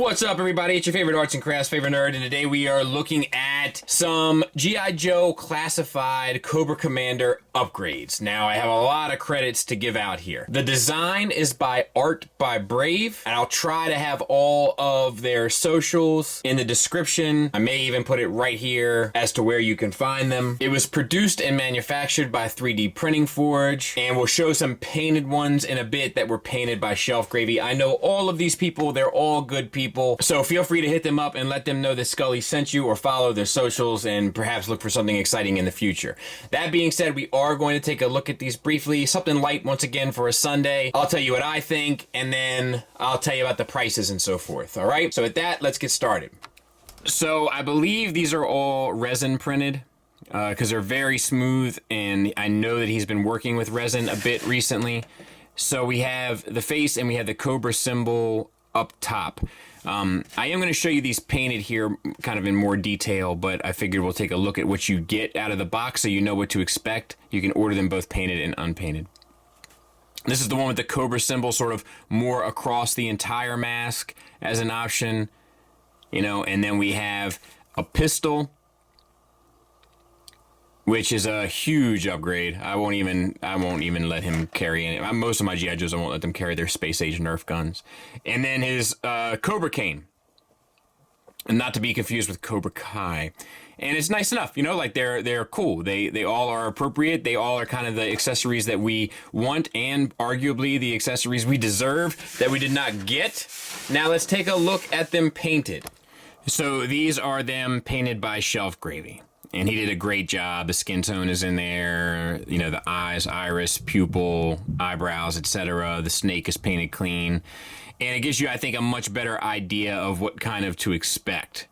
What's up, everybody? It's your favorite arts and crafts favorite nerd, and today we are looking at some G.I. Joe classified Cobra Commander upgrades. Now, I have a lot of credits to give out here. The design is by Art by Brave, and I'll try to have all of their socials in the description. I may even put it right here as to where you can find them. It was produced and manufactured by 3D Printing Forge, and we'll show some painted ones in a bit that were painted by Shelf Gravy. I know all of these people. They're all good people. So feel free to hit them up and let them know that Scully sent you, or follow their socials and perhaps look for something exciting in the future. That being said, we are going to take a look at these briefly. Something light once again for a Sunday. I'll tell you what I think, and then I'll tell you about the prices and so forth. All right, so with that, let's get started. So I believe these are all resin printed because they're very smooth, and I know that he's been working with resin a bit recently. So we have the face and we have the Cobra symbol up top. I am going to show you these painted here kind of in more detail, but I figured we'll take a look at what you get out of the box so you know what to expect. You can order them both painted and unpainted. This is the one with the Cobra symbol sort of more across the entire mask as an option, you know, and then we have a pistol, which is a huge upgrade. I won't even let him carry any. Most of my G.I. Joes, I won't let them carry their Space Age Nerf guns. And then his Cobra Cane, and not to be confused with Cobra Kai. And it's nice enough, you know, like they're cool. They all are appropriate. They all are kind of the accessories that we want, and arguably the accessories we deserve that we did not get. Now let's take a look at them painted. So these are them painted by Shelf Gravy. And he did a great job. The skin tone is in there, you know, the eyes, iris, pupil, eyebrows, etc. The snake is painted clean. And it gives you, I think, a much better idea of what kind of to expect.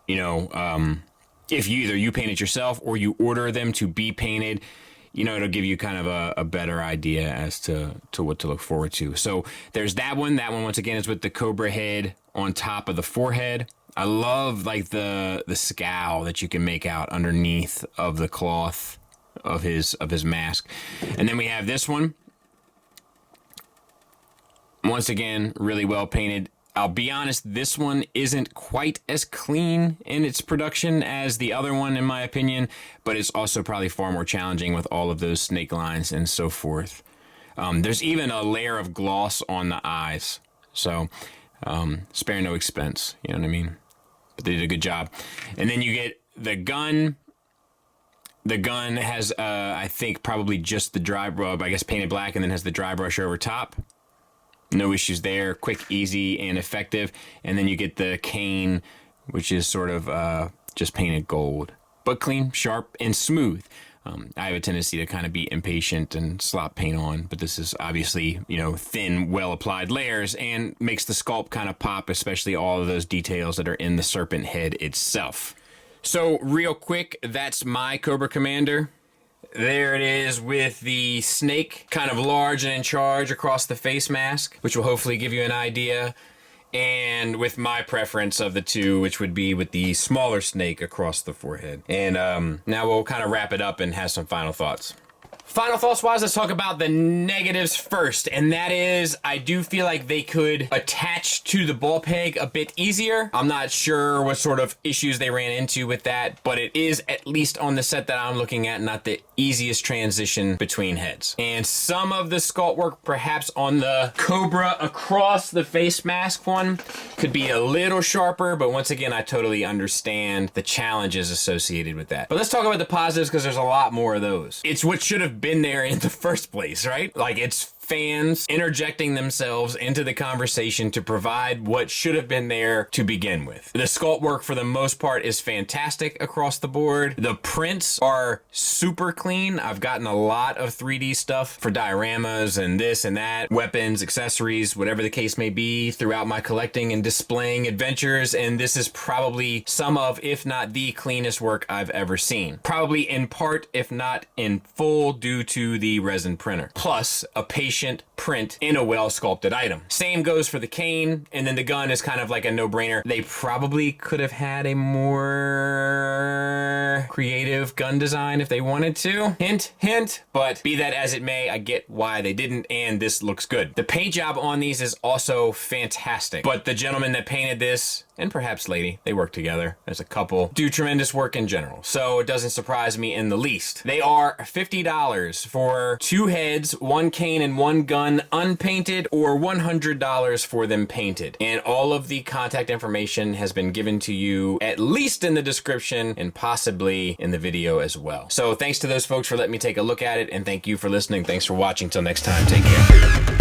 You know, if you paint it yourself or you order them to be painted, you know, it'll give you kind of a better idea as to what to look forward to. So there's that one. That one, once again, is with the Cobra head on top of the forehead. I love like the scowl that you can make out underneath of the cloth of his mask. And then we have this one. Once again, really well painted. I'll be honest, this one isn't quite as clean in its production as the other one, in my opinion, but it's also probably far more challenging with all of those snake lines and so forth. There's even a layer of gloss on the eyes. So spare no expense, you know what I mean? But they did a good job. And then you get the gun. The gun has, I think, probably just the dry rub, I guess painted black, and then has the dry brush over top. No issues there. Quick, easy, and effective. And then you get the cane, which is sort of just painted gold. But clean, sharp, and smooth. I have a tendency to kind of be impatient and slop paint on, but this is obviously, you know, thin, well-applied layers and makes the sculpt kind of pop, especially all of those details that are in the Serpent head itself. So real quick, that's my Cobra Commander. There it is with the snake kind of large and in charge across the face mask, which will hopefully give you an idea. And with my preference of the two, which would be with the smaller snake across the forehead. And now we'll kind of wrap it up and have some final thoughts. Final thoughts wise, let's talk about the negatives first. And that is, I do feel like they could attach to the ball peg a bit easier. I'm not sure what sort of issues they ran into with that, but it is, at least on the set that I'm looking at, not the easiest transition between heads. And some of the sculpt work, perhaps on the Cobra across the face mask one, could be a little sharper, but once again, I totally understand the challenges associated with that. But let's talk about the positives, because there's a lot more of those. It's what should have been there in the first place, right? Like, it's fans interjecting themselves into the conversation to provide what should have been there to begin with. The sculpt work for the most part is fantastic across the board. The prints are super clean. I've gotten a lot of 3D stuff for dioramas and this and that, weapons, accessories, whatever the case may be, throughout my collecting and displaying adventures, and this is probably some of, if not the cleanest work I've ever seen. Probably in part, if not in full, due to the resin printer. Plus, a patient efficient print in a well-sculpted item. Same goes for the cane, and then the gun is kind of like a no-brainer. They probably could have had a more creative gun design if they wanted to. Hint, hint, but be that as it may, I get why they didn't, and this looks good. The paint job on these is also fantastic, but the gentleman that painted this, and perhaps lady, they work together as a couple, do tremendous work in general, so it doesn't surprise me in the least. They are $50 for 2 heads, 1 cane, and 1 gun unpainted, or $100 for them painted. And all of the contact information has been given to you, at least in the description, and possibly in the video as well. So thanks to those folks for letting me take a look at it, and thank you for listening. Thanks for watching. Till next time, take care.